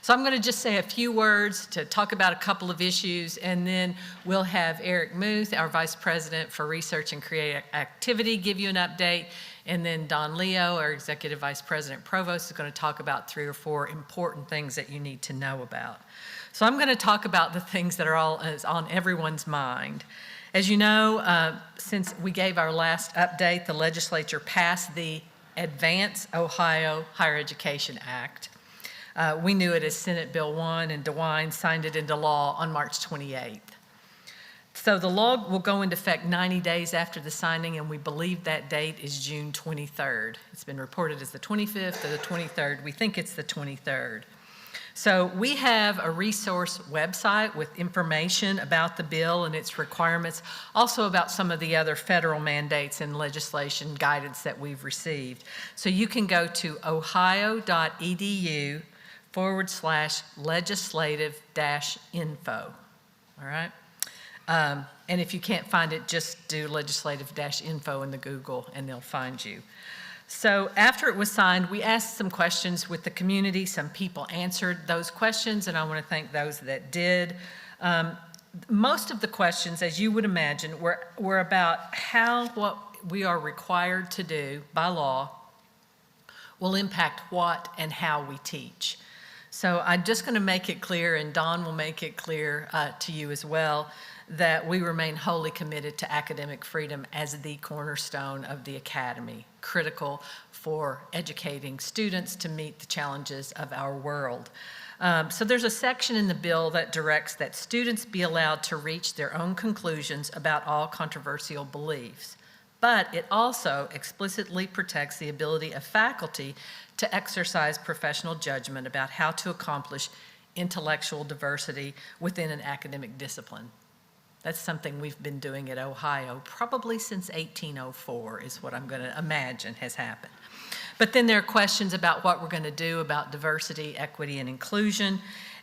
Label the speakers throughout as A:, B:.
A: So I'm going to just say a few words to talk about a couple of issues, and then we'll have Eric Muth, our Vice President for Research and Creative Activity, give you an update, and then Don Leo, our Executive Vice President Provost, is going to talk about 3 or 4 important things that you need to know about. So I'm going to talk about the things that are on everyone's mind. As you know, since we gave our last update, the legislature passed the Advance Ohio Higher Education Act. We knew it as Senate Bill 1, and DeWine signed it into law on March 28th. So the law will go into effect 90 days after the signing, and we believe that date is June 23rd. It's been reported as the 25th or the 23rd. We think it's the 23rd. So we have a resource website with information about the bill and its requirements, also about some of the other federal mandates and legislation guidance that we've received. So you can go to ohio.edu/legislative-info, all right? And if you can't find it, just do legislative-info in the Google and they'll find you. So after it was signed, we asked some questions with the community. Some people answered those questions, and I want to thank those that did. Most of the questions, as you would imagine, were about how what we are required to do by law will impact what and how we teach. So I'm just going to make it clear, and Don will make it clear to you as well, that we remain wholly committed to academic freedom as the cornerstone of the academy, critical for educating students to meet the challenges of our world. So there's a section in the bill that directs that students be allowed to reach their own conclusions about all controversial beliefs, but it also explicitly protects the ability of faculty to exercise professional judgment about how to accomplish intellectual diversity within an academic discipline. That's something we've been doing at Ohio probably since 1804 is what I'm going to imagine has happened. But then there are questions about what we're going to do about diversity, equity, and inclusion.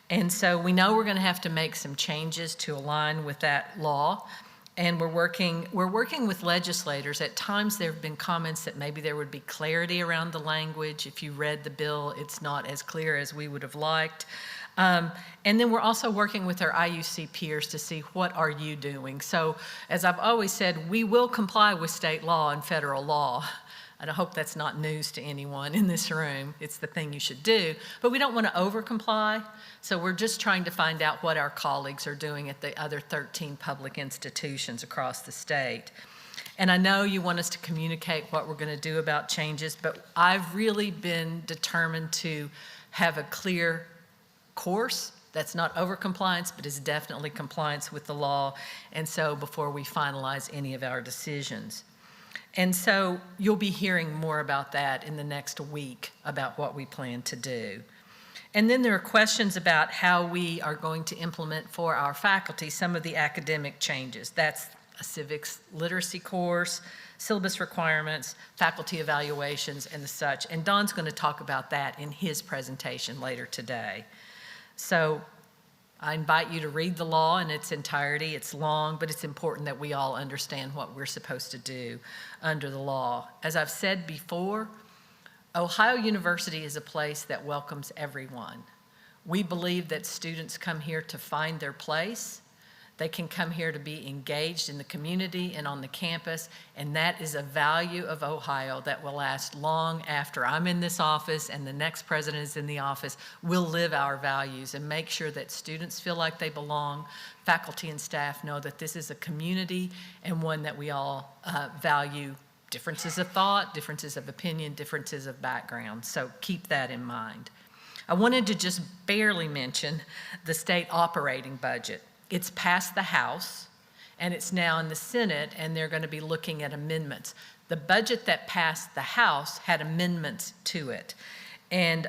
A: And so we know we're going to have to make some changes to align with that law. And we're working with legislators. At times there have been comments that maybe there would be clarity around the language. If you read the bill, it's not as clear as we would have liked. And then we're also working with our IUC peers to see what are you doing. So as I've always said, we will comply with state law and federal law. And I hope that's not news to anyone in this room. It's the thing you should do. But we don't want to over-comply. So we're just trying to find out what our colleagues are doing at the other 13 public institutions across the state. And I know you want us to communicate what we're going to do about changes, but I've really been determined to have a clear course that's not over-compliance, but is definitely compliance with the law, and so before we finalize any of our decisions. And so you'll be hearing more about that in the next week about what we plan to do. And then there are questions about how we are going to implement for our faculty some of the academic changes. That's a civics literacy course, syllabus requirements, faculty evaluations, and the such. And Don's going to talk about that in his presentation later today. So I invite you to read the law in its entirety. It's long, but it's important that we all understand what we're supposed to do under the law. As I've said before, Ohio University is a place that welcomes everyone. We believe that students come here to find their place. They can come here to be engaged in the community and on the campus, and that is a value of Ohio that will last long after I'm in this office and the next president is in the office. We'll live our values and make sure that students feel like they belong, faculty and staff know that this is a community and one that we all value differences of thought, differences of opinion, differences of background. So keep that in mind. I wanted to just barely mention the state operating budget. It's passed the House, and it's now in the Senate, and they're going to be looking at amendments. The budget that passed the House had amendments to it, and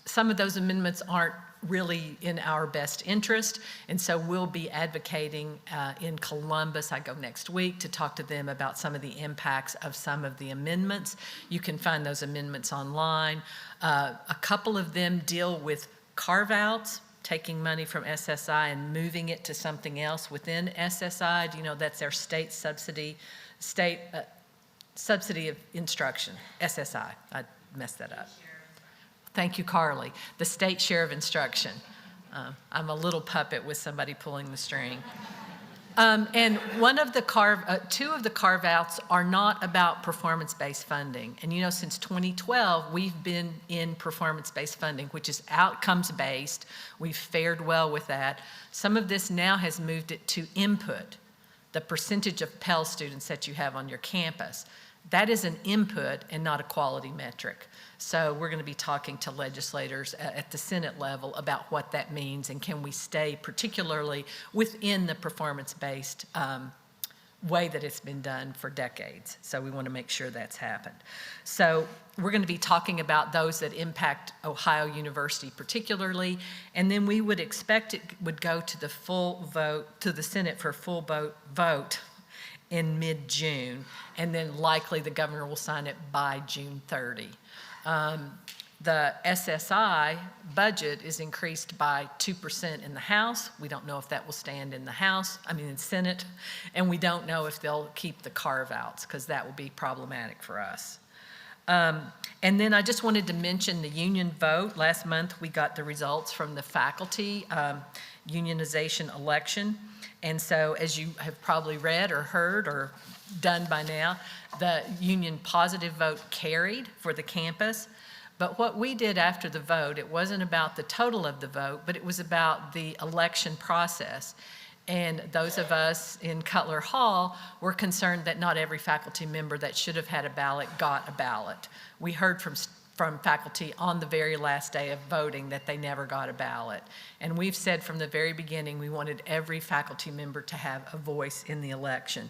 A: some of those amendments aren't really in our best interest, and so we'll be advocating in Columbus. I go next week to talk to them about some of the impacts of some of the amendments. You can find those amendments online. A couple of them deal with carve-outs, taking money from SSI and moving it to something else within SSI. You know, that's their state subsidy of instruction, SSI. I messed that up. Thank you, Carly. The state share of instruction. I'm a little puppet with somebody pulling the string. And two of the carve-outs are not about performance-based funding. And you know, since 2012, we've been in performance-based funding, which is outcomes-based. We've fared well with that. Some of this now has moved it to input, the percentage of Pell students that you have on your campus. That is an input and not a quality metric. So we're going to be talking to legislators at the Senate level about what that means and can we stay particularly within the performance-based way that it's been done for decades. So we want to make sure that's happened. So we're going to be talking about those that impact Ohio University particularly, and then we would expect it would go to the full vote, to the Senate for a full vote in mid-June, and then likely the governor will sign it by June 30. The SSI budget is increased by 2% in the House. We don't know if that will stand in the Senate, and we don't know if they'll keep the carve-outs, because that will be problematic for us. And then I just wanted to mention the union vote. Last month, we got the results from the faculty unionization election. And so, as you have probably read or heard or done by now, the union positive vote carried for the campus. But what we did after the vote, it wasn't about the total of the vote, but it was about the election process. And those of us in Cutler Hall were concerned that not every faculty member that should have had a ballot got a ballot. We heard from faculty on the very last day of voting that they never got a ballot. And we've said from the very beginning we wanted every faculty member to have a voice in the election.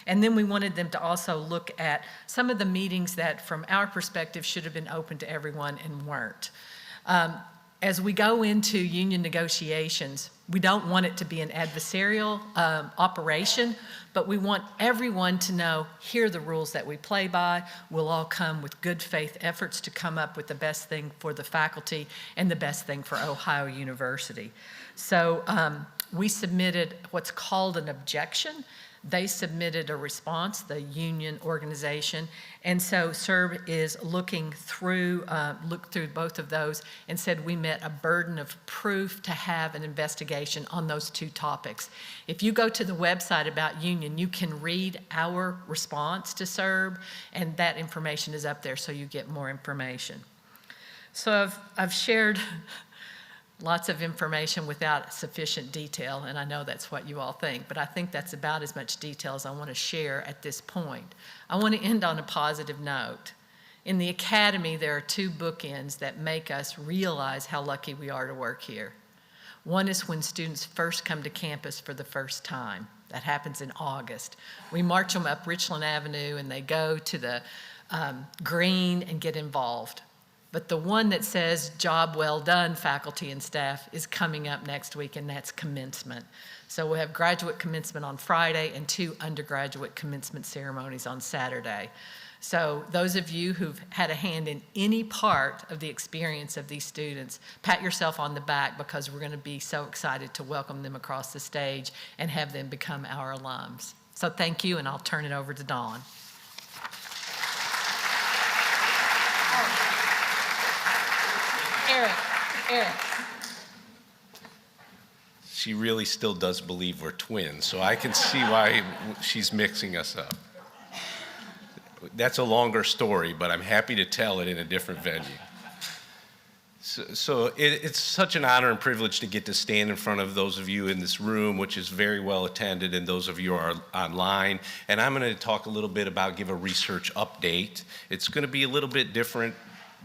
A: And then we wanted them to also look at some of the meetings that from our perspective should have been open to everyone and weren't. As we go into union negotiations, we don't want it to be an adversarial operation, but we want everyone to know, here are the rules that we play by. We'll all come with good faith efforts to come up with the best thing for the faculty and the best thing for Ohio University. So we submitted what's called an objection. They submitted a response, the union organization, and so SERB is looked through both of those and said we met a burden of proof to have an investigation on those two topics. If you go to the website about union, you can read our response to SERB, and that information is up there so you get more information. So I've shared lots of information without sufficient detail, and I know that's what you all think, but I think that's about as much detail as I want to share at this point. I want to end on a positive note. In the academy, there are two bookends that make us realize how lucky we are to work here. One is when students first come to campus for the first time. That happens in August. We march them up Richland Avenue, and they go to the green and get involved. But the one that says, job well done, faculty and staff, is coming up next week, and that's commencement. So we'll have graduate commencement on Friday and 2 undergraduate commencement ceremonies on Saturday. So those of you who've had a hand in any part of the experience of these students, pat yourself on the back, because we're going to be so excited to welcome them across the stage and have them become our alums. So thank you, and I'll turn it over to Dawn. Eric.
B: She really still does believe we're twins, so I can see why she's mixing us up. That's a longer story, but I'm happy to tell it in a different venue. So it's such an honor and privilege to get to stand in front of those of you in this room, which is very well attended, and those of you who are online. And I'm going to talk a little bit about, give a research update. It's going to be a little bit different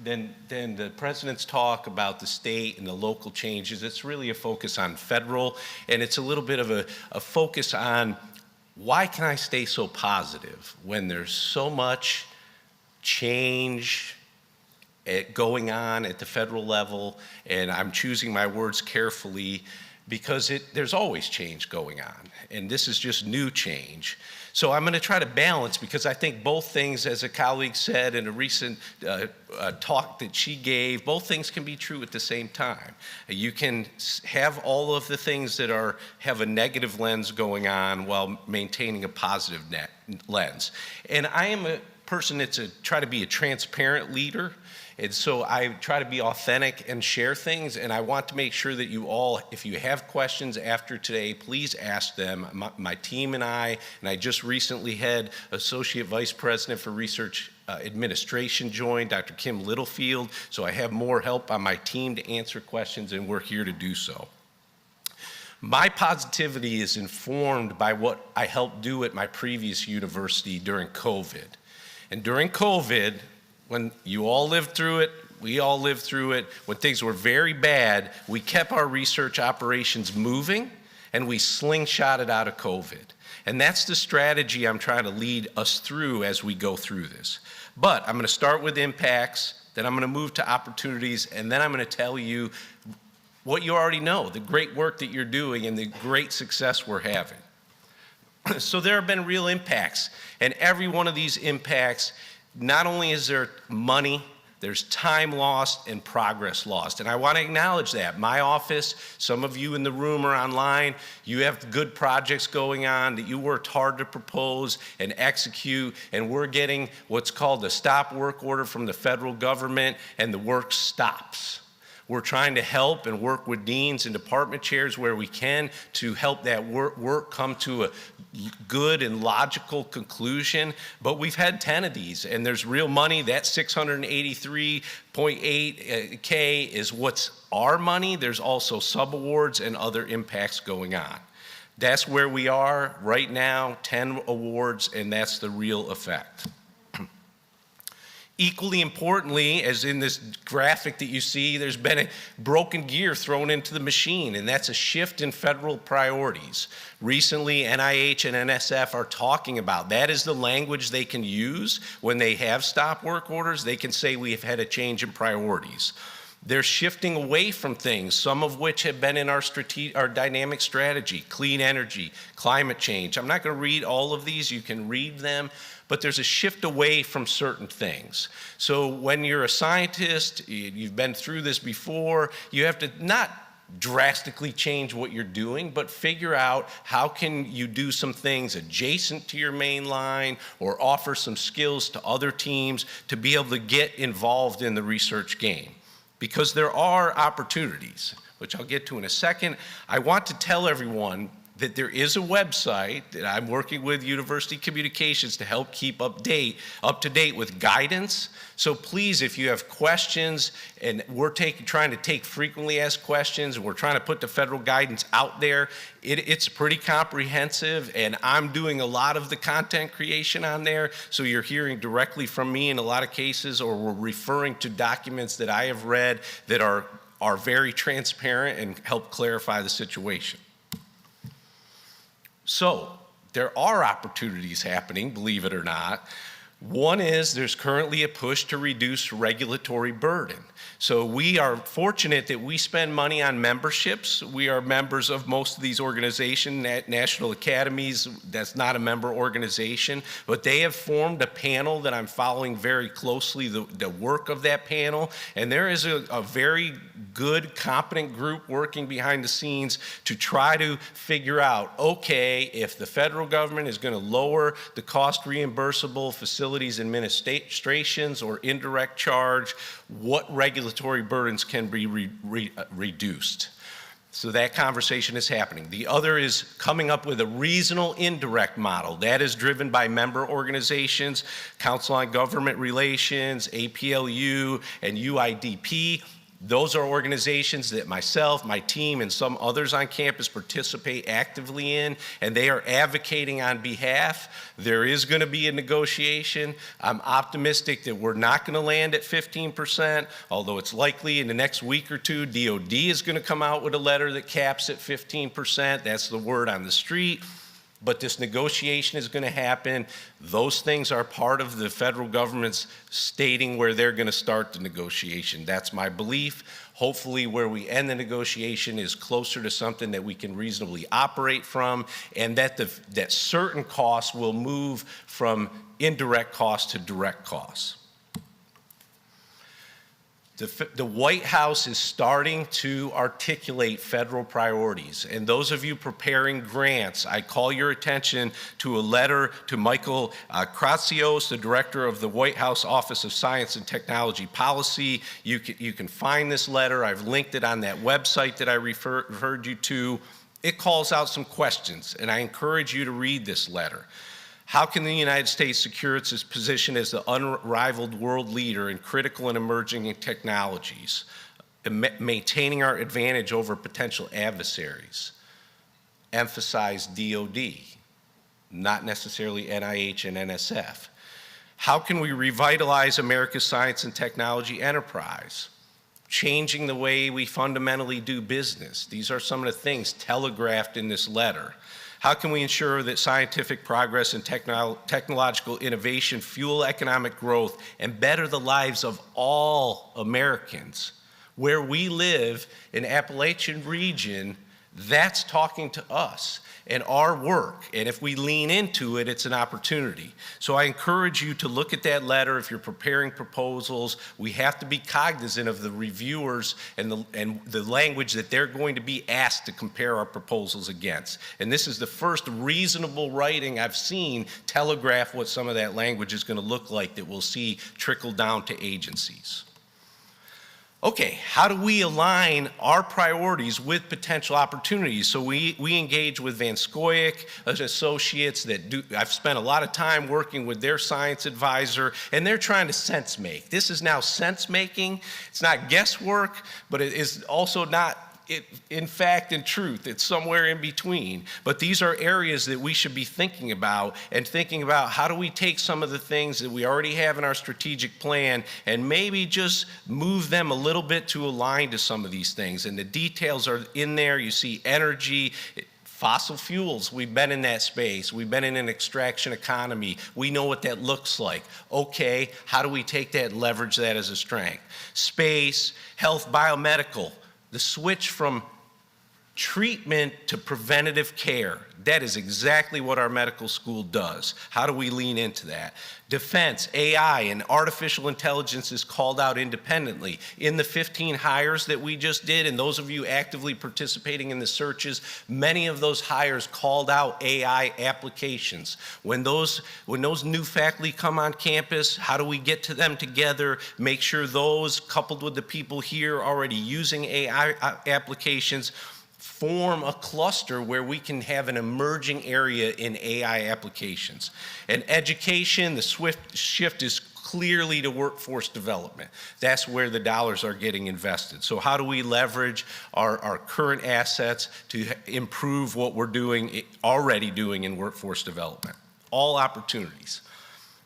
B: than the president's talk about the state and the local changes. It's really a focus on federal, and it's a little bit of a focus on why can I stay so positive when there's so much change going on at the federal level. And I'm choosing my words carefully because there's always change going on, and this is just new change. So I'm going to try to balance, because I think both things, as a colleague said in a recent talk that she gave, both things can be true at the same time. You can have all of the things that have a negative lens going on while maintaining a positive lens. And I am person that's try to be a transparent leader. And so I try to be authentic and share things, and I want to make sure that you all, if you have questions after today, please ask them. My team and I just recently had Associate Vice President for Research Administration join, Dr. Kim Littlefield, so I have more help on my team to answer questions, and we're here to do so. My positivity is informed by what I helped do at my previous university during COVID. And during COVID, when you all lived through it, we all lived through it, when things were very bad, we kept our research operations moving and we slingshotted out of COVID. And that's the strategy I'm trying to lead us through as we go through this. But I'm going to start with impacts, then I'm going to move to opportunities, and then I'm going to tell you what you already know, the great work that you're doing and the great success we're having. So there have been real impacts, and every one of these impacts, not only is there money, there's time lost and progress lost. And I want to acknowledge that. My office, some of you in the room or online, you have good projects going on that you worked hard to propose and execute, and we're getting what's called a stop work order from the federal government, and the work stops. We're trying to help and work with deans and department chairs where we can to help that work come to a good and logical conclusion. But we've had 10 of these, and there's real money. That 683.8K is what's our money. There's also subawards and other impacts going on. That's where we are right now, 10 awards, and that's the real effect. Equally importantly, as in this graphic that you see, there's been a broken gear thrown into the machine, and that's a shift in federal priorities. Recently, NIH and NSF are talking about that is the language they can use when they have stop work orders. They can say we have had a change in priorities. They're shifting away from things, some of which have been in our dynamic strategy, clean energy, climate change. I'm not going to read all of these, you can read them, but there's a shift away from certain things. So when you're a scientist, you've been through this before, you have to not drastically change what you're doing, but figure out how can you do some things adjacent to your main line or offer some skills to other teams to be able to get involved in the research game. Because there are opportunities, which I'll get to in a second. I want to tell everyone that there is a website that I'm working with University Communications to help keep up to date with guidance. So please, if you have questions, and we're trying to take frequently asked questions, and we're trying to put the federal guidance out there, it's pretty comprehensive, and I'm doing a lot of the content creation on there, so you're hearing directly from me in a lot of cases, or we're referring to documents that I have read that are very transparent and help clarify the situation. So there are opportunities happening, believe it or not. One is there's currently a push to reduce regulatory burden. So we are fortunate that we spend money on memberships. We are members of most of these organizations, National Academies, that's not a member organization, but they have formed a panel that I'm following very closely, the work of that panel, and there is a very good, competent group working behind the scenes to try to figure out, okay, if the federal government is going to lower the cost reimbursable facilities administrations or indirect charge, what regulatory burdens can be reduced. So that conversation is happening. The other is coming up with a regional indirect model. That is driven by member organizations, Council on Government Relations, APLU, and UIDP. Those are organizations that myself, my team, and some others on campus participate actively in, and they are advocating on behalf. There is going to be a negotiation. I'm optimistic that we're not going to land at 15%, although it's likely in the next week or two, DOD is going to come out with a letter that caps at 15%. That's the word on the street. But this negotiation is going to happen. Those things are part of the federal government's stating where they're going to start the negotiation. That's my belief. Hopefully where we end the negotiation is closer to something that we can reasonably operate from, and that certain costs will move from indirect costs to direct costs. The White House is starting to articulate federal priorities. And those of you preparing grants, I call your attention to a letter to Michael Kratsios, the director of the White House Office of Science and Technology Policy. You can find this letter. I've linked it on that website that I referred you to. It calls out some questions, and I encourage you to read this letter. How can the United States secure its position as the unrivaled world leader in critical and emerging technologies, maintaining our advantage over potential adversaries? Emphasize DOD, not necessarily NIH and NSF. How can we revitalize America's science and technology enterprise? Changing the way we fundamentally do business. These are some of the things telegraphed in this letter. How can we ensure that scientific progress and technological innovation fuel economic growth and better the lives of all Americans? Where we live in Appalachian region, that's talking to us and our work. And if we lean into it, it's an opportunity. So I encourage you to look at that letter if you're preparing proposals. We have to be cognizant of the reviewers and the language that they're going to be asked to compare our proposals against. And this is the first reasonable writing I've seen telegraph what some of that language is going to look like that we'll see trickle down to agencies. Okay, how do we align our priorities with potential opportunities? So we engage with Van Scoyoc associates that do, I've spent a lot of time working with their science advisor, and they're trying to sense make. This is now sense making. It's not guesswork, but it is also not, in fact, in truth, it's somewhere in between. But these are areas that we should be thinking about, and thinking about how do we take some of the things that we already have in our strategic plan and maybe just move them a little bit to align to some of these things. And the details are in there. You see energy, fossil fuels, we've been in that space. We've been in an extraction economy. We know what that looks like. Okay, how do we take that and leverage that as a strength? Space, health, biomedical. The switch from treatment to preventative care. That is exactly what our medical school does. How do we lean into that? Defense, AI, and artificial intelligence is called out independently. In the 15 hires that we just did, and those of you actively participating in the searches, many of those hires called out AI applications. When those new faculty come on campus, how do we get to them together, make sure those, coupled with the people here already using AI applications, form a cluster where we can have an emerging area in AI applications. And education, the swift shift is clearly to workforce development. That's where the dollars are getting invested. So how do we leverage our current assets to improve what we're already doing in workforce development? All opportunities.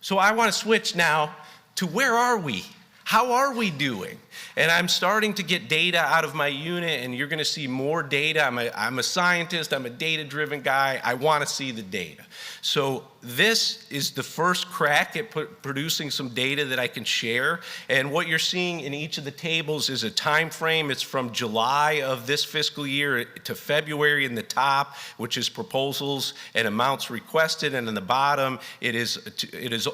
B: So I want to switch now to where are we? How are we doing? And I'm starting to get data out of my unit, and you're going to see more data. I'm a scientist. I'm a data-driven guy. I want to see the data. So this is the first crack at producing some data that I can share. And what you're seeing in each of the tables is a time frame. It's from July of this fiscal year to February in the top, which is proposals and amounts requested. And in the bottom, it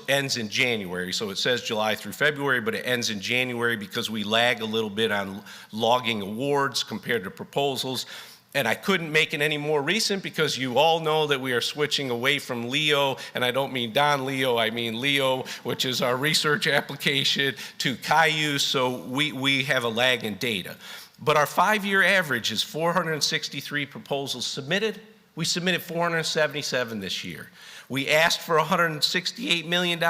B: ends in January. So it says July through February, but it ends in January because we lag a little bit on logging awards compared to proposals. And I couldn't make it any more recent because you all know that we are switching away from Leo, and I don't mean Don Leo, I mean Leo, which is our research application, to Caillou, so we have a lag in data. But our 5-year average is 463 proposals submitted. We submitted 477 this year. We asked for $168 million.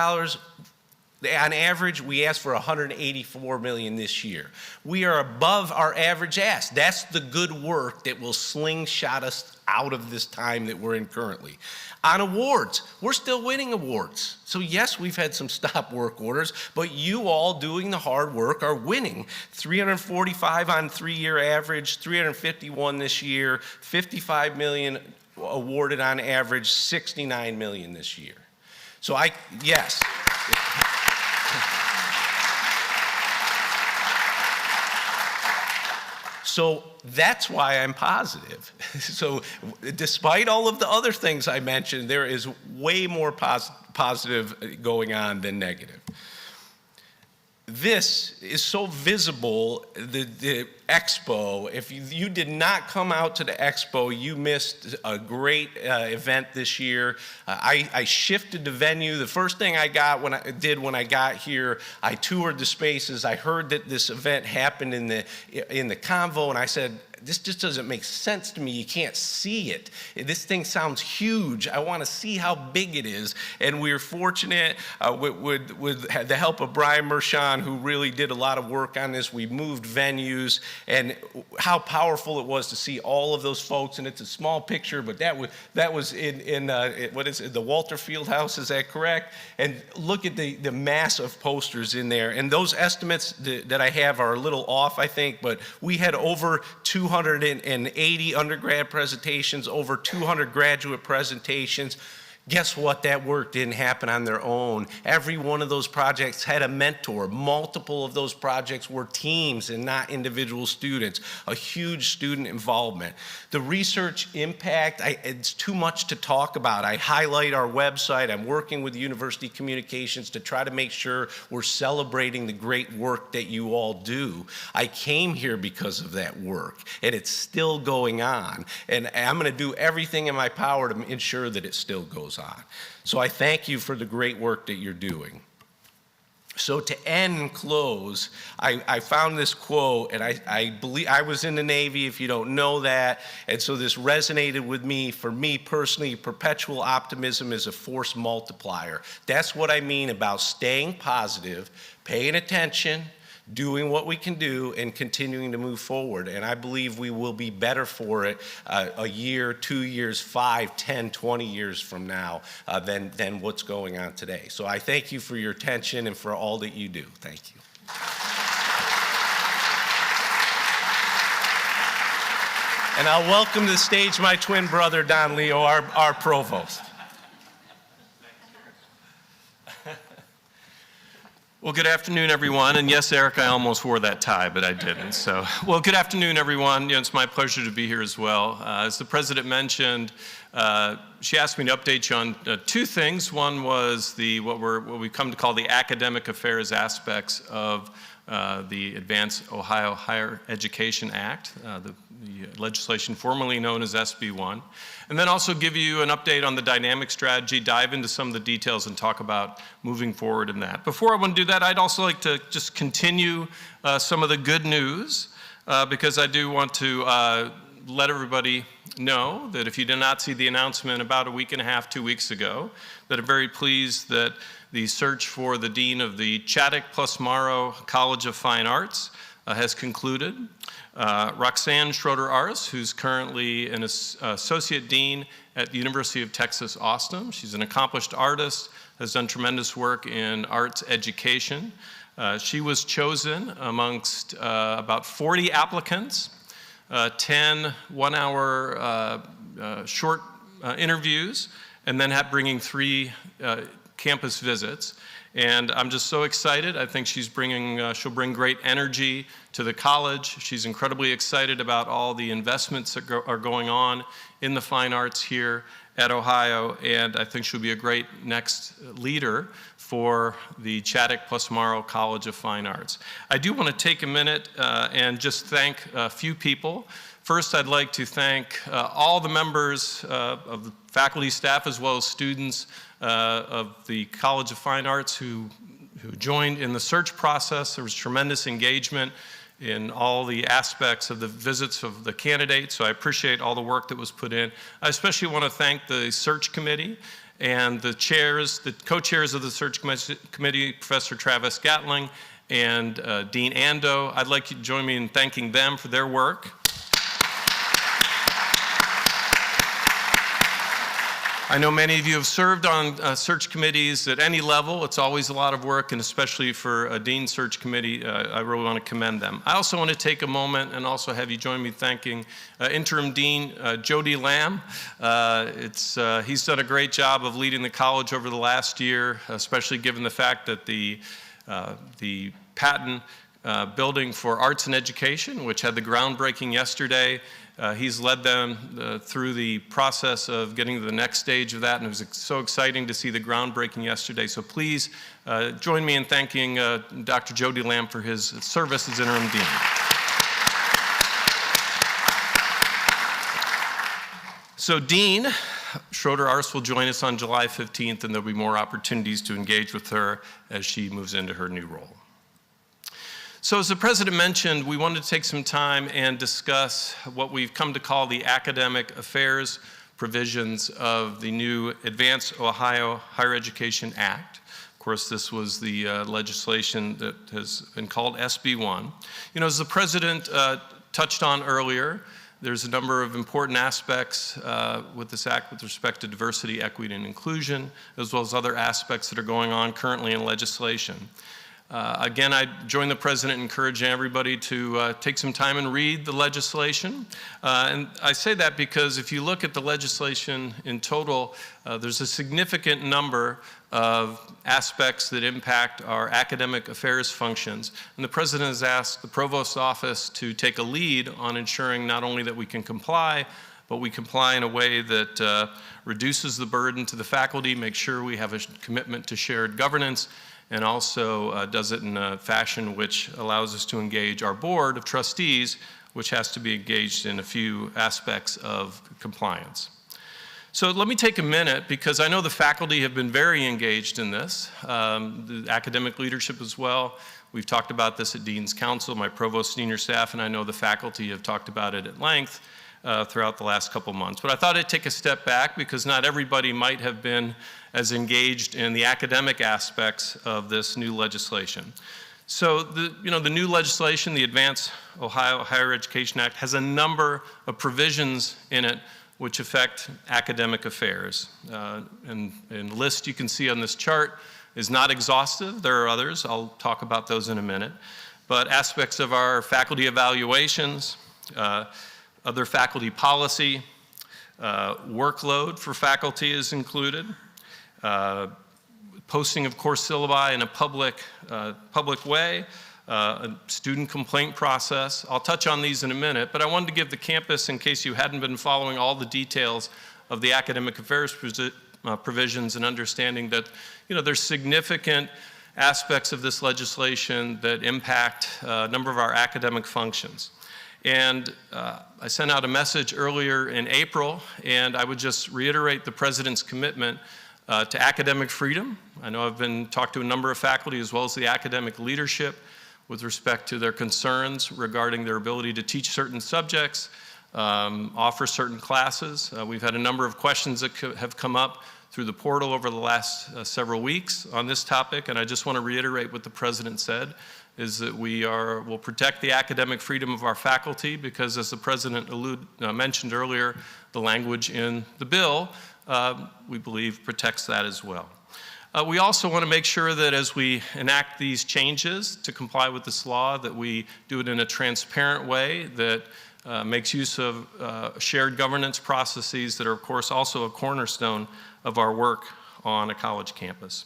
B: On average, we asked for $184 million this year. We are above our average ask. That's the good work that will slingshot us out of this time that we're in currently. On awards, we're still winning awards. So yes, we've had some stop work orders, but you all doing the hard work are winning. 345 on 3-year average, 351 this year, 55 million awarded on average, 69 million this year. So yes. So that's why I'm positive. So despite all of the other things I mentioned, there is way more positive going on than negative. this is so visible, the expo. If you did not come out to the expo, you missed a great event this year. I shifted the venue. The first thing I did when I got here, I toured the spaces. I heard that this event happened in the convo, and I said, this just doesn't make sense to me. You can't see it. This thing sounds huge. I want to see how big it is. And we were fortunate with the help of Brian Mershon, who really did a lot of work on this. We moved venues, and how powerful it was to see all of those folks. And it's a small picture, but that was in what is it, the Walter Field House? Is that correct? And look at the mass of posters in there. And those estimates that I have are a little off, I think, but we had over 280 undergrad presentations, over 200 graduate presentations. Guess what? That work didn't happen on their own. Every one of those projects had a mentor. Multiple of those projects were teams and not individual students. A huge student involvement. The research impact, it's too much to talk about. I highlight our website. I'm working with University Communications to try to make sure we're celebrating the great work that you all do. I came here because of that work, and it's still going on. And I'm going to do everything in my power to ensure that it still goes on. So I thank you for the great work that you're doing. So to end and close, I found this quote, and I believe I was in the Navy, if you don't know that, and so this resonated with me. For me personally, perpetual optimism is a force multiplier. That's what I mean about staying positive, paying attention, doing what we can do, and continuing to move forward. And I believe we will be better for it a year, 2 years, 5, 10, 20 years from now than what's going on today. So I thank you for your attention and for all that you do. Thank you. And I'll welcome to the stage my twin brother, Don Leo, our provost.
C: Well, good afternoon, everyone. And yes, Eric, I almost wore that tie, but I didn't. So, well, good afternoon, everyone. It's my pleasure to be here as well. As the president mentioned, she asked me to update you on two things. One was what we come to call the academic affairs aspects of the Advanced Ohio Higher Education Act, the legislation formerly known as SB1, and then also give you an update on the dynamic strategy, dive into some of the details, and talk about moving forward in that. Before I want to do that, I'd also like to just continue some of the good news, because I do want to let everybody know that if you did not see the announcement about a week and a half, 2 weeks ago, that I'm very pleased that the search for the dean of the Chaddock plus Morrow College of Fine Arts has concluded. Roxanne Schroeder-Ars, who's currently an associate dean at the University of Texas, Austin. She's an accomplished artist, has done tremendous work in arts education. She was chosen amongst about 40 applicants, 10 one-hour short interviews, and then bringing 3 campus visits. And I'm just so excited. I think she'll bring great energy to the college. She's incredibly excited about all the investments that are going on in the fine arts here at Ohio, and I think she'll be a great next leader for the Chaddock plus Morrow College of Fine Arts. I do want to take a minute and just thank a few people. First, I'd like to thank all the members of the faculty, staff, as well as students of the College of Fine Arts who joined in the search process. There was tremendous engagement in all the aspects of the visits of the candidates, so I appreciate all the work that was put in. I especially want to thank the search committee and the chairs, the co-chairs of the search committee, Professor Travis Gatling and Dean Ando. I'd like you to join me in thanking them for their work. I know many of you have served on search committees at any level. It's always a lot of work, and especially for a dean search committee, I really want to commend them. I also want to take a moment and also have you join me thanking Interim Dean Jody Lamb. He's done a great job of leading the college over the last year, especially given the fact that the patent building for arts and education, which had the groundbreaking yesterday. He's led them through the process of getting to the next stage of that, and it was so exciting to see the groundbreaking yesterday. So please join me in thanking Dr. Jody Lamb for his service as interim dean. So Dean Schroeder-Arst will join us on July 15th, and there'll be more opportunities to engage with her as she moves into her new role. So as the president mentioned, we wanted to take some time and discuss what we've come to call the academic affairs provisions of the new Advanced Ohio Higher Education Act. Of course, this was the legislation that has been called SB 1. You know, as the president touched on earlier, there's a number of important aspects with this act with respect to diversity, equity, and inclusion, as well as other aspects that are going on currently in legislation. Again, I join the president in encouraging everybody to take some time and read the legislation. And I say that because if you look at the legislation in total, there's a significant number of aspects that impact our academic affairs functions. And the president has asked the provost's office to take a lead on ensuring not only that we can comply, but we comply in a way that reduces the burden to the faculty, makes sure we have a commitment to shared governance, and also does it in a fashion which allows us to engage our board of trustees, which has to be engaged in a few aspects of compliance. So let me take a minute, because I know the faculty have been very engaged in this, the academic leadership as well. We've talked about this at Dean's Council, my provost senior staff, and I know the faculty have talked about it at length throughout the last couple months. But I thought I'd take a step back, because not everybody might have been as engaged in the academic aspects of this new legislation. So the new legislation, the Advanced Ohio Higher Education Act, has a number of provisions in it which affect academic affairs. And the list you can see on this chart is not exhaustive. There are others. I'll talk about those in a minute. But aspects of our faculty evaluations, other faculty policy, workload for faculty is included, posting of course syllabi in a public way, a student complaint process. I'll touch on these in a minute, but I wanted to give the campus, in case you hadn't been following all the details of the academic affairs provisions, and understanding that there's significant aspects of this legislation that impact a number of our academic functions. And I sent out a message earlier in April, and I would just reiterate the president's commitment to academic freedom. I know I've been talked to a number of faculty as well as the academic leadership with respect to their concerns regarding their ability to teach certain subjects, offer certain classes. We've had a number of questions that have come up through the portal over the last several weeks on this topic, and I just want to reiterate what the president said, is that we'll protect the academic freedom of our faculty, because as the president mentioned earlier, the language in the bill, we believe, protects that as well. We also want to make sure that as we enact these changes to comply with this law, that we do it in a transparent way that makes use of shared governance processes that are, of course, also a cornerstone of our work on a college campus.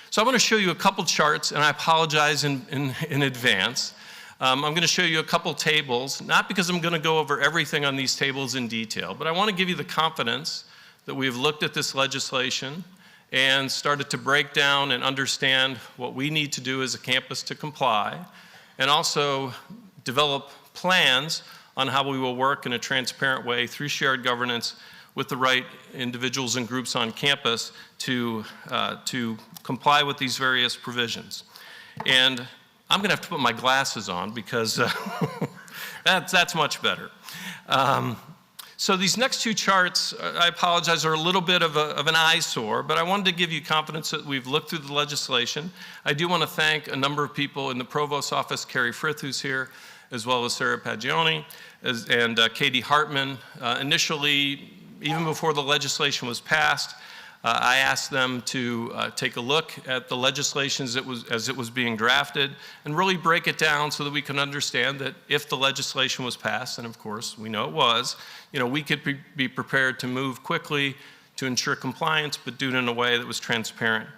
C: So I want to show you a couple charts, and I apologize in advance. I'm going to show you a couple tables, not because I'm going to go over everything on these tables in detail, but I want to give you the confidence that we've looked at this legislation and started to break down and understand what we need to do as a campus to comply, and also develop plans on how we will work in a transparent way through shared governance with the right individuals and groups on campus to comply with these various provisions. And I'm going to have to put my glasses on, because that's much better. So these next two charts, I apologize, are a little bit of an eyesore, but I wanted to give you confidence that we've looked through the legislation. I do want to thank a number of people in the provost's office, Carrie Frith, who's here, as well as Sarah Pagioni and Katie Hartman. Initially, even before the legislation was passed, I asked them to take a look at the legislation as it was being drafted and really break it down so that we can understand that if the legislation was passed, and of course we know it was, we could be prepared to move quickly to ensure compliance, but do it in a way that was transparent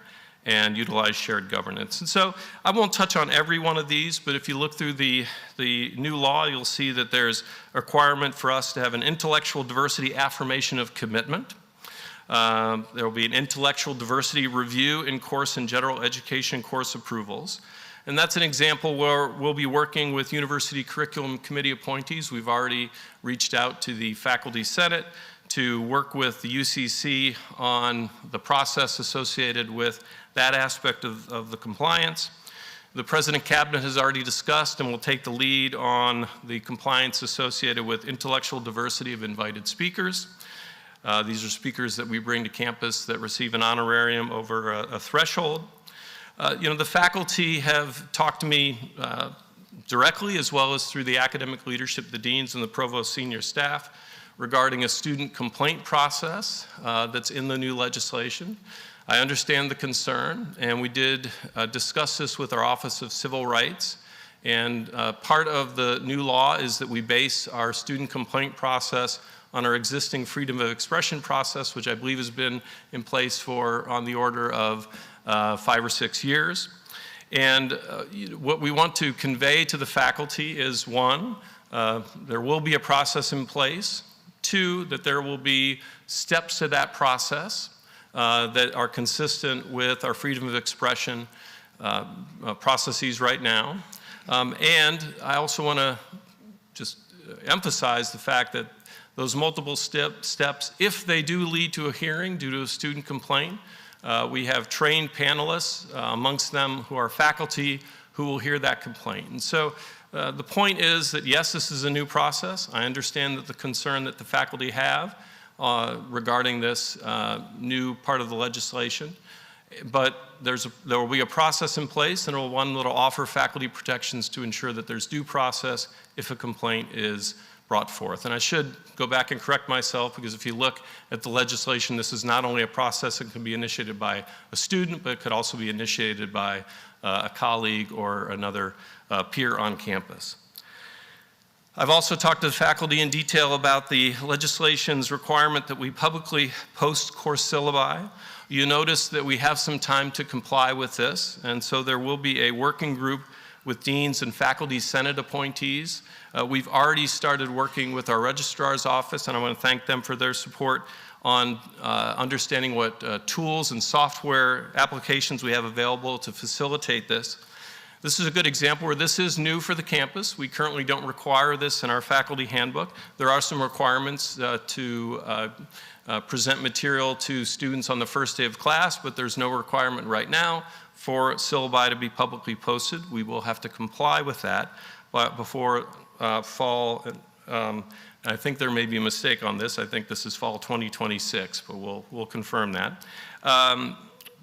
C: and utilize shared governance. And so I won't touch on every one of these, but if you look through the new law, you'll see that there's a requirement for us to have an intellectual diversity affirmation of commitment. There will be an intellectual diversity review in course and general education course approvals. And that's an example where we'll be working with University Curriculum Committee appointees. We've already reached out to the Faculty Senate to work with the UCC on the process associated with that aspect of the compliance. The President Cabinet has already discussed and will take the lead on the compliance associated with intellectual diversity of invited speakers. These are speakers that we bring to campus that receive an honorarium over a threshold. The faculty have talked to me directly, as well as through the academic leadership, the deans and the provost senior staff, regarding a student complaint process that's in the new legislation. I understand the concern, and we did discuss this with our Office of Civil Rights. And part of the new law is that we base our student complaint process on our existing freedom of expression process, which I believe has been in place for on the order of 5 or 6 years. And what we want to convey to the faculty is, one, there will be a process in place. Two, that there will be steps to that process that are consistent with our freedom of expression processes right now. And I also want to just emphasize the fact that those multiple steps, if they do lead to a hearing due to a student complaint, we have trained panelists amongst them who are faculty who will hear that complaint. And so the point is that, yes, this is a new process. I understand that the concern that the faculty have regarding this new part of the legislation, but there will be a process in place, and one that will offer faculty protections to ensure that there's due process if a complaint is brought forth. And I should go back and correct myself, because if you look at the legislation, this is not only a process that can be initiated by a student, but it could also be initiated by a colleague or another peer on campus. I've also talked to the faculty in detail about the legislation's requirement that we publicly post course syllabi. You notice that we have some time to comply with this, and so there will be a working group with deans and faculty senate appointees. We've already started working with our registrar's office, and I want to thank them for their support on understanding what tools and software applications we have available to facilitate this. This is a good example where this is new for the campus. We currently don't require this in our faculty handbook. There are some requirements to present material to students on the first day of class, but there's no requirement right now for syllabi to be publicly posted. We will have to comply with that, but before fall, I think there may be a mistake on this. I think this is fall 2026, but we'll confirm that.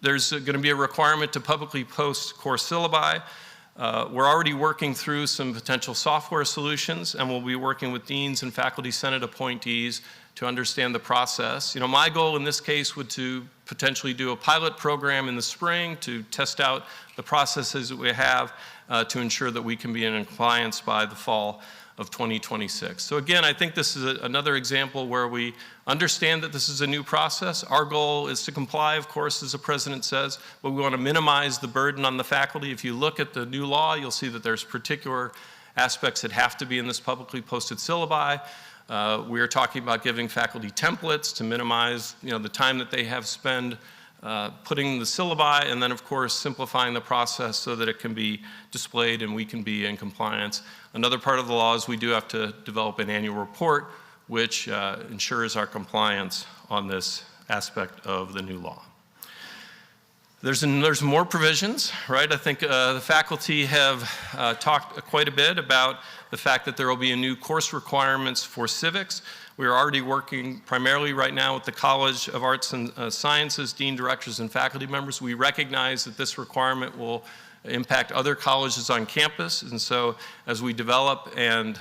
C: There's going to be a requirement to publicly post course syllabi. We're already working through some potential software solutions, and we'll be working with deans and faculty senate appointees to understand the process. My goal in this case would to potentially do a pilot program in the spring to test out the processes that we have to ensure that we can be in compliance by the fall of 2026. So again, I think this is another example where we understand that this is a new process. Our goal is to comply, of course, as the president says, but we want to minimize the burden on the faculty. If you look at the new law, you'll see that there's particular aspects that have to be in this publicly posted syllabi. We are talking about giving faculty templates to minimize the time that they have spent putting the syllabi, and then of course simplifying the process so that it can be displayed and we can be in compliance. Another part of the law is we do have to develop an annual report which ensures our compliance on this aspect of the new law. There's more provisions, right? I think the faculty have talked quite a bit about the fact that there will be a new course requirements for civics. We are already working primarily right now with the College of Arts and Sciences, dean, directors, and faculty members. We recognize that this requirement will impact other colleges on campus, and so as we develop and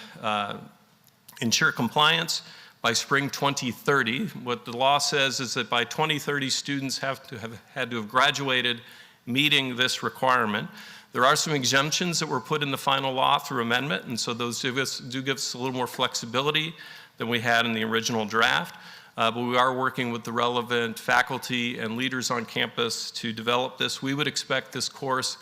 C: ensure compliance, by spring 2030, what the law says is that by 2030, students had to have graduated meeting this requirement. There are some exemptions that were put in the final law through amendment, and so those do give us a little more flexibility than we had in the original draft. but we are working with the relevant faculty and leaders on campus to develop this. We would expect this course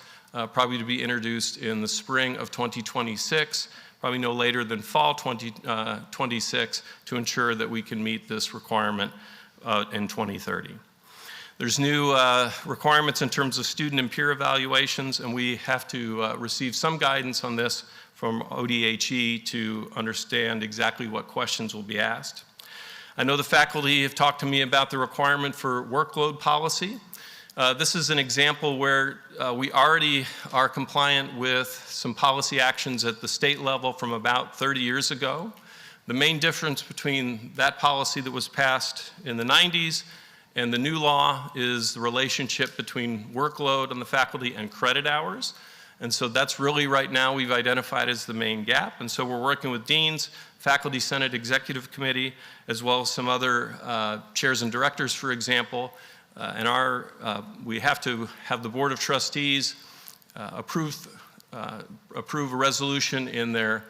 C: probably to be introduced in the spring of 2026, probably no later than fall 2026, to ensure that we can meet this requirement in 2030. There's new requirements in terms of student and peer evaluations, and we have to receive some guidance on this from ODHE to understand exactly what questions will be asked. I know the faculty have talked to me about the requirement for workload policy. This is an example where we already are compliant with some policy actions at the state level from about 30 years ago. The main difference between that policy that was passed in the 90s and the new law is the relationship between workload on the faculty and credit hours. And so that's really right now we've identified as the main gap. And so we're working with deans, Faculty Senate Executive Committee, as well as some other chairs and directors, for example. We have to have the Board of Trustees approve a resolution in their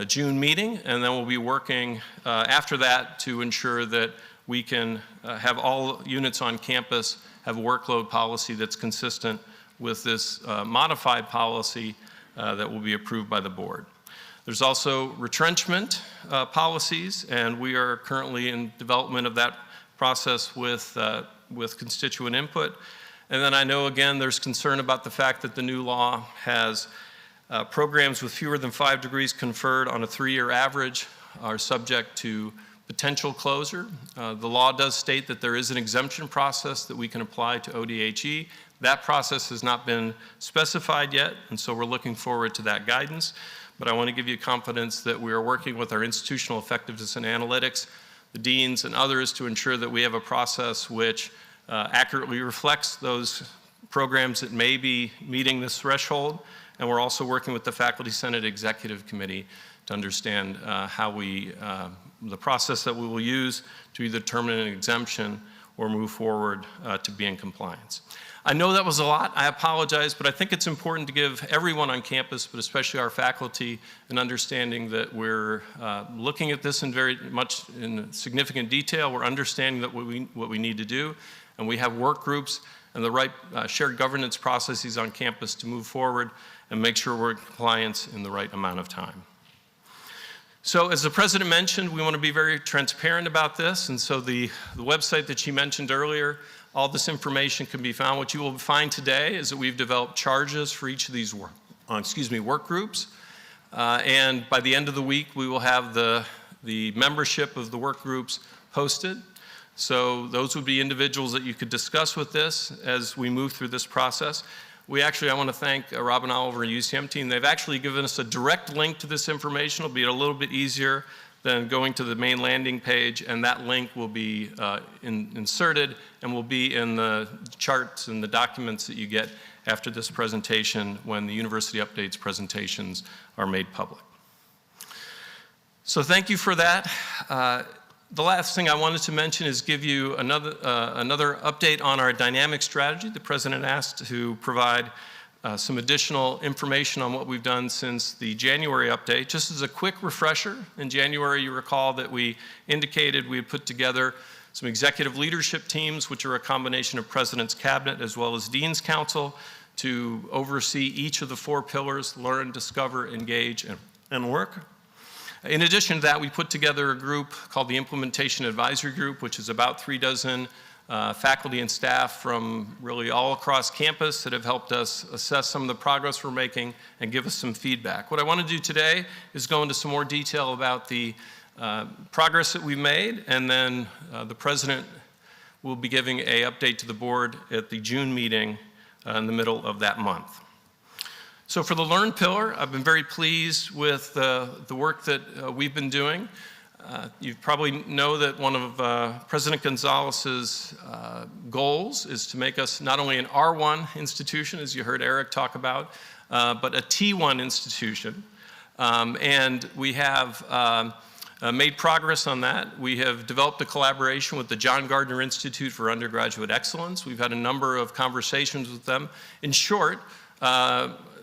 C: June meeting, and then we'll be working after that to ensure that we can have all units on campus have a workload policy that's consistent with this modified policy that will be approved by the board. There's also retrenchment policies, and we are currently in development of that process with constituent input. And then I know, again, there's concern about the fact that the new law has programs with fewer than 5 degrees conferred on a 3-year average are subject to potential closure. The law does state that there is an exemption process that we can apply to ODHE. That process has not been specified yet, and so we're looking forward to that guidance. But I want to give you confidence that we are working with our institutional effectiveness and analytics, the deans and others, to ensure that we have a process which accurately reflects those programs that may be meeting this threshold. And we're also working with the Faculty Senate Executive Committee to understand the process that we will use to either determine an exemption or move forward to be in compliance. I know that was a lot. I apologize, but I think it's important to give everyone on campus, but especially our faculty, an understanding that we're looking at this in very much in significant detail. We're understanding that what we need to do, and we have work groups and the right shared governance processes on campus to move forward and make sure we're in compliance in the right amount of time. So as the president mentioned, we want to be very transparent about this, and so the website that she mentioned earlier, all this information can be found. What you will find today is that we've developed charges for each of these work groups, and by the end of the week, we will have the membership of the work groups posted. So those would be individuals that you could discuss with this as we move through this process. I want to thank Robin Oliver and UCM team. They've actually given us a direct link to this information. It'll be a little bit easier than going to the main landing page, and that link will be inserted and will be in the charts and the documents that you get after this presentation when the University Updates presentations are made public. So thank you for that. The last thing I wanted to mention is give you another update on our dynamic strategy. The president asked to provide some additional information on what we've done since the January update. Just as a quick refresher, in January you recall that we indicated we had put together some executive leadership teams, which are a combination of President's Cabinet as well as Dean's Council, to oversee each of the 4 pillars: learn, discover, engage, and work. In addition to that, we put together a group called the Implementation Advisory Group, which is about 36 faculty and staff from really all across campus that have helped us assess some of the progress we're making and give us some feedback. What I want to do today is go into some more detail about the progress that we've made, and then the president will be giving an update to the board at the June meeting in the middle of that month. So for the Learn pillar, I've been very pleased with the work that we've been doing. You probably know that one of President Gonzalez's goals is to make us not only an R1 institution, as you heard Eric talk about, but a T1 institution. And we have made progress on that. We have developed a collaboration with the John Gardner Institute for Undergraduate Excellence. We've had a number of conversations with them. In short,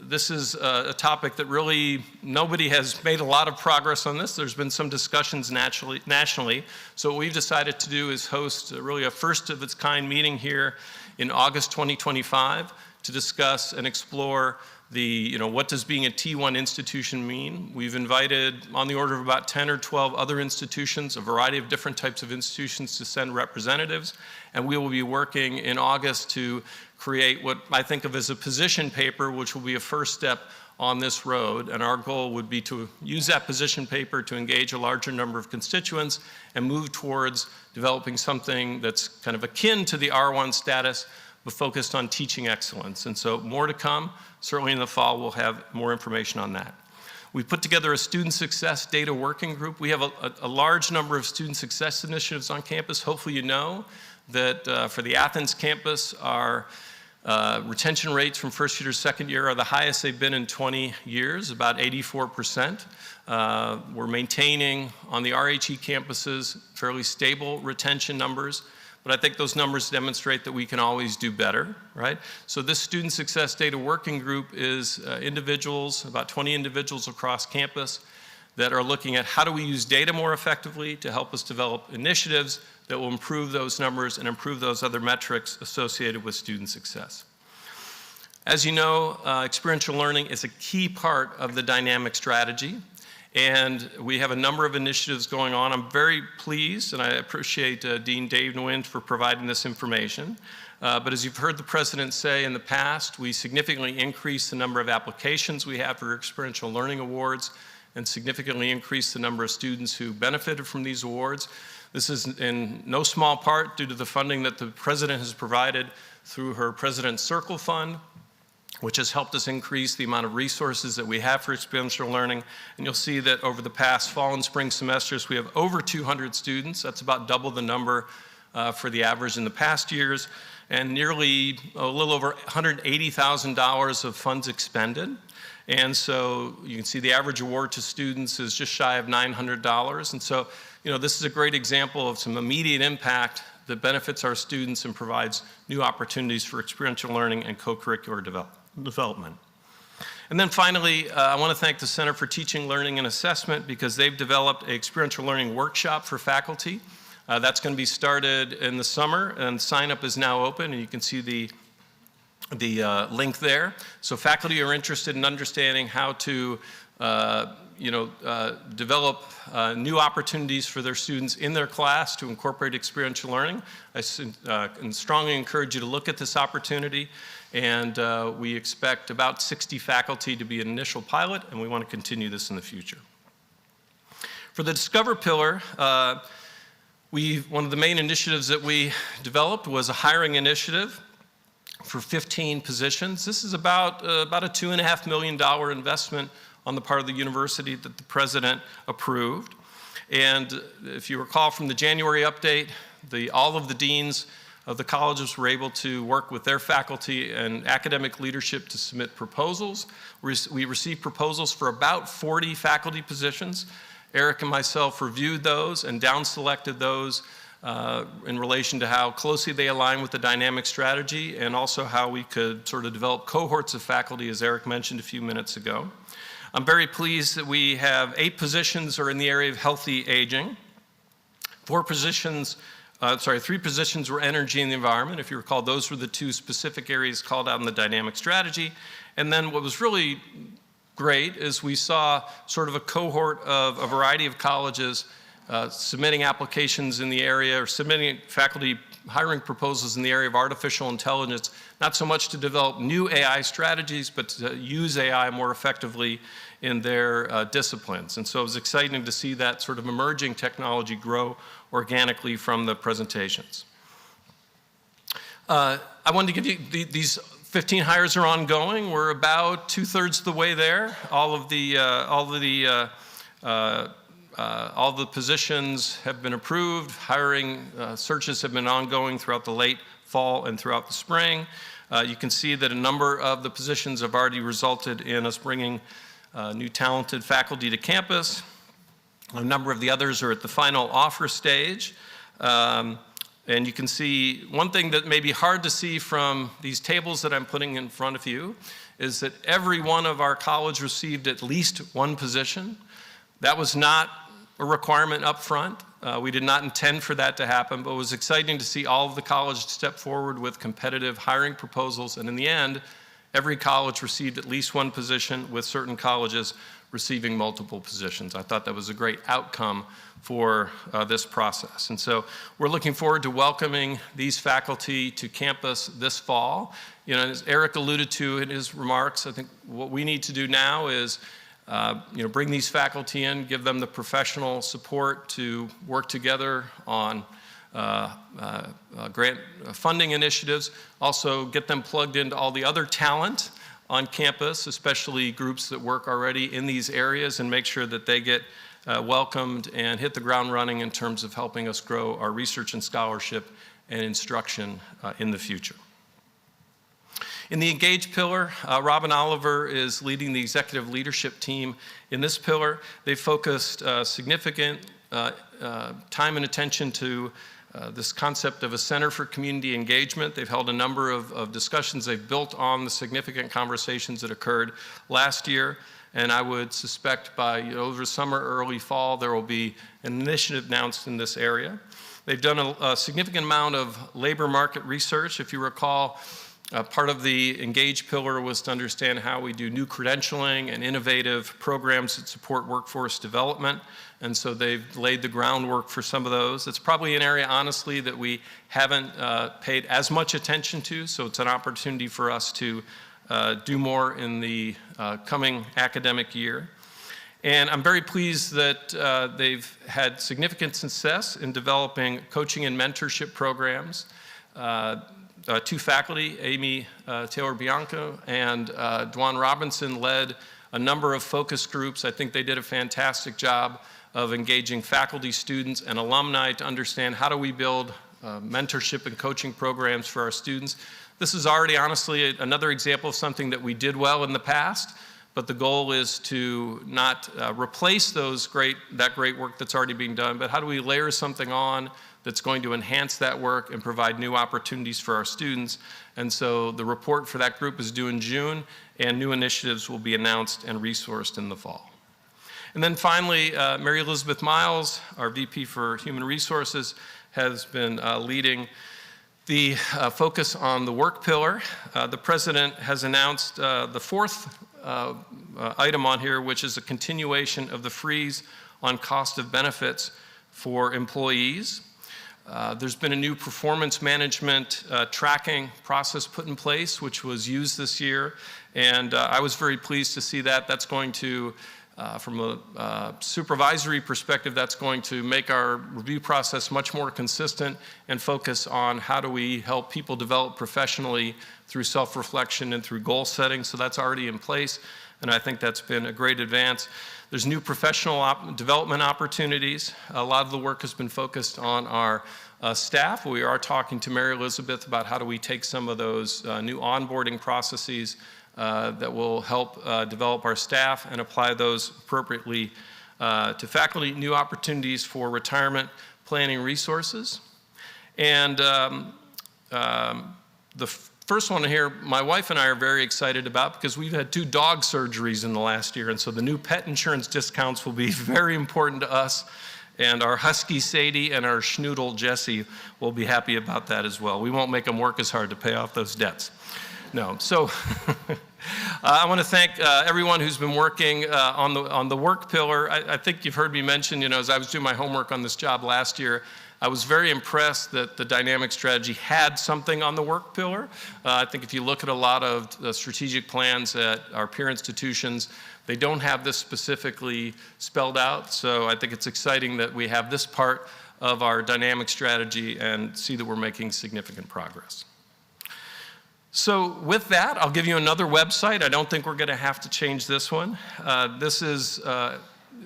C: this is a topic that really nobody has made a lot of progress on this. There's been some discussions nationally. So what we've decided to do is host really a first of its kind meeting here in August 2025 to discuss and explore what does being a T1 institution mean. We've invited on the order of about 10 or 12 other institutions, a variety of different types of institutions, to send representatives, and we will be working in August to create what I think of as a position paper, which will be a first step on this road. And our goal would be to use that position paper to engage a larger number of constituents and move towards developing something that's kind of akin to the R1 status, but focused on teaching excellence. And so more to come. Certainly in the fall, we'll have more information on that. We've put together a student success data working group. We have a large number of student success initiatives on campus. Hopefully you know that for the Athens campus, our retention rates from first year to second year are the highest they've been in 20 years, about 84%. We're maintaining on the RHE campuses fairly stable retention numbers, but I think those numbers demonstrate that we can always do better, right? So this Student Success Data Working Group is individuals, about 20 individuals across campus, that are looking at how do we use data more effectively to help us develop initiatives that will improve those numbers and improve those other metrics associated with student success. As you know, experiential learning is a key part of the dynamic strategy, and we have a number of initiatives going on. I'm very pleased, and I appreciate Dean Dave Nguyen for providing this information. But as you've heard the President say in the past, we significantly increased the number of applications we have for experiential learning awards and significantly increased the number of students who benefited from these awards. This is in no small part due to the funding that the President has provided through her President's Circle Fund, which has helped us increase the amount of resources that we have for experiential learning. And you'll see that over the past fall and spring semesters, we have over 200 students. That's about double the number for the average in the past years, and nearly a little over $180,000 of funds expended. And so you can see the average award to students is just shy of $900. And so, this is a great example of some immediate impact that benefits our students and provides new opportunities for experiential learning and co-curricular development. And then finally, I want to thank the Center for Teaching, Learning, and Assessment because they've developed an experiential learning workshop for faculty. That's going to be started in the summer, and sign up is now open, and you can see the link there. So faculty are interested in understanding how to develop new opportunities for their students in their class to incorporate experiential learning. I strongly encourage you to look at this opportunity, and we expect about 60 faculty to be an initial pilot, and we want to continue this in the future. For the Discover pillar, one of the main initiatives that we developed was a hiring initiative for 15 positions. This is about a $2.5 million investment on the part of the university that the President approved. And if you recall from the January update, all of the deans of the colleges were able to work with their faculty and academic leadership to submit proposals. We received proposals for about 40 faculty positions. Eric and myself reviewed those and down-selected those in relation to how closely they align with the dynamic strategy and also how we could sort of develop cohorts of faculty, as Eric mentioned a few minutes ago. I'm very pleased that we have 8 positions are in the area of healthy aging. 3 positions were energy and the environment. If you recall, those were the 2 specific areas called out in the dynamic strategy. And then what was really great is we saw sort of a cohort of a variety of colleges submitting applications in the area or submitting faculty hiring proposals in the area of artificial intelligence, not so much to develop new AI strategies, but to use AI more effectively in their disciplines. And so it was exciting to see that sort of emerging technology grow organically from the presentations. I wanted to give you these 15 hires are ongoing. We're about 2/3 of the way there. All the positions have been approved. Hiring searches have been ongoing throughout the late fall and throughout the spring. You can see that a number of the positions have already resulted in us bringing new talented faculty to campus. A number of the others are at the final offer stage. And you can see one thing that may be hard to see from these tables that I'm putting in front of you is that every one of our college received at least one position. That was not a requirement up front. We did not intend for that to happen, but it was exciting to see all of the colleges step forward with competitive hiring proposals, and in the end, every college received at least one position, with certain colleges receiving multiple positions. I thought that was a great outcome for this process. And so we're looking forward to welcoming these faculty to campus this fall. You know, as Eric alluded to in his remarks, I think what we need to do now is bring these faculty in, give them the professional support to work together on grant funding initiatives, also get them plugged into all the other talent on campus, especially groups that work already in these areas, and make sure that they get welcomed and hit the ground running in terms of helping us grow our research and scholarship and instruction in the future. In the Engage pillar, Robin Oliver is leading the executive leadership team in this pillar. They focused significant time and attention to this concept of a Center for Community Engagement. They've held a number of discussions. They've built on the significant conversations that occurred last year, and I would suspect by over summer, early fall, there will be an initiative announced in this area. They've done a significant amount of labor market research. If you recall, part of the Engage pillar was to understand how we do new credentialing and innovative programs that support workforce development. And so they've laid the groundwork for some of those. It's probably an area, honestly, that we haven't paid as much attention to, so it's an opportunity for us to do more in the coming academic year. And I'm very pleased that they've had significant success in developing coaching and mentorship programs. Two faculty, Amy Taylor-Bianco and Dwan Robinson, led a number of focus groups. I think they did a fantastic job of engaging faculty, students, and alumni to understand how do we build mentorship and coaching programs for our students. This is already, honestly, another example of something that we did well in the past, but the goal is to not replace that great work that's already being done, but how do we layer something on that's going to enhance that work and provide new opportunities for our students. And so the report for that group is due in June, and new initiatives will be announced and resourced in the fall. And then finally, Mary Elizabeth Miles, our VP for Human Resources, has been leading the focus on the work pillar. The president has announced the fourth item on here, which is a continuation of the freeze on cost of benefits for employees. There's been a new performance management tracking process put in place, which was used this year, and I was very pleased to see that. That's going to, from a supervisory perspective, that's going to make our review process much more consistent and focus on how do we help people develop professionally through self-reflection and through goal setting. So that's already in place, and I think that's been a great advance. There's new professional development opportunities. A lot of the work has been focused on our staff. We are talking to Mary Elizabeth about how do we take some of those new onboarding processes that will help develop our staff and apply those appropriately to faculty. New opportunities for retirement planning resources. And the first one here, my wife and I are very excited about because we've had 2 dog surgeries in the last year, and so the new pet insurance discounts will be very important to us, and our husky Sadie and our schnoodle Jessie will be happy about that as well. We won't make them work as hard to pay off those debts. No, so I want to thank everyone who's been working on the work pillar. I think you've heard me mention, as I was doing my homework on this job last year, I was very impressed that the dynamic strategy had something on the work pillar. I think if you look at a lot of the strategic plans at our peer institutions, they don't have this specifically spelled out. So I think it's exciting that we have this part of our dynamic strategy and see that we're making significant progress. So with that, I'll give you another website. I don't think we're going to have to change this one. This is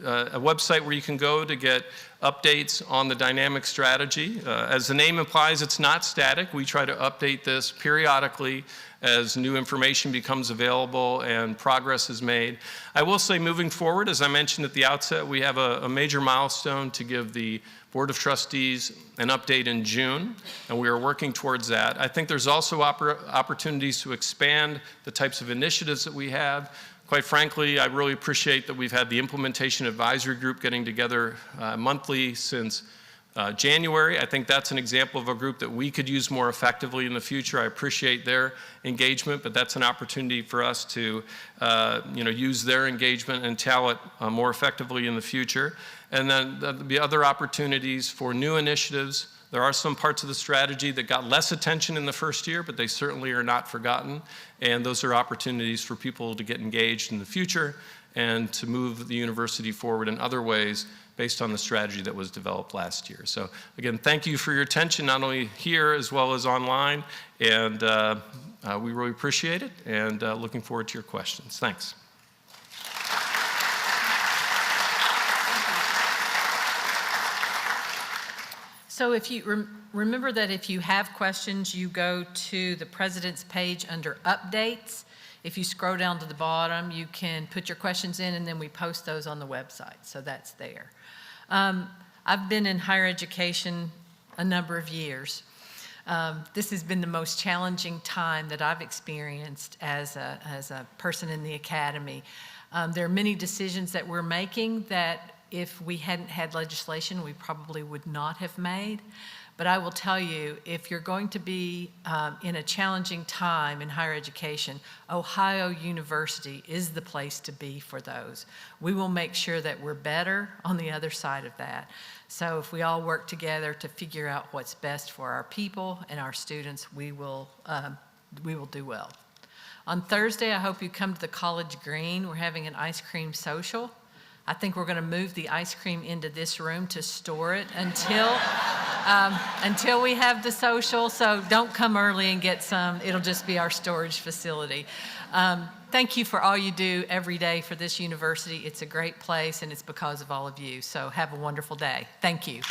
C: a website where you can go to get updates on the dynamic strategy. As the name implies, it's not static. We try to update this periodically as new information becomes available and progress is made. I will say moving forward, as I mentioned at the outset, we have a major milestone to give the Board of Trustees an update in June, and we are working towards that. I think there's also opportunities to expand the types of initiatives that we have. Quite frankly, I really appreciate that we've had the Implementation Advisory Group getting together monthly since January. I think that's an example of a group that we could use more effectively in the future. I appreciate their engagement, but that's an opportunity for us to use their engagement and talent more effectively in the future. And then there'll be other opportunities for new initiatives. There are some parts of the strategy that got less attention in the first year, but they certainly are not forgotten. And those are opportunities for people to get engaged in the future and to move the university forward in other ways based on the strategy that was developed last year. So again, thank you for your attention, not only here as well as online. And we really appreciate it, and looking forward to your questions. Thanks.
A: So if you remember that if you have questions, you go to the President's page under Updates. If you scroll down to the bottom, you can put your questions in, and then we post those on the website. So that's there. I've been in higher education a number of years. This has been the most challenging time that I've experienced as a person in the academy. There are many decisions that we're making that if we hadn't had legislation, we probably would not have made. But I will tell you, if you're going to be in a challenging time in higher education, Ohio University is the place to be for those. We will make sure that we're better on the other side of that. So if we all work together to figure out what's best for our people and our students, we will do well. On Thursday, I hope you come to the College Green. We're having an ice cream social. I think we're going to move the ice cream into this room to store it until we have the social. So don't come early and get some. It'll just be our storage facility. Thank you for all you do every day for this university. It's a great place, and it's because of all of you. So have a wonderful day. Thank you.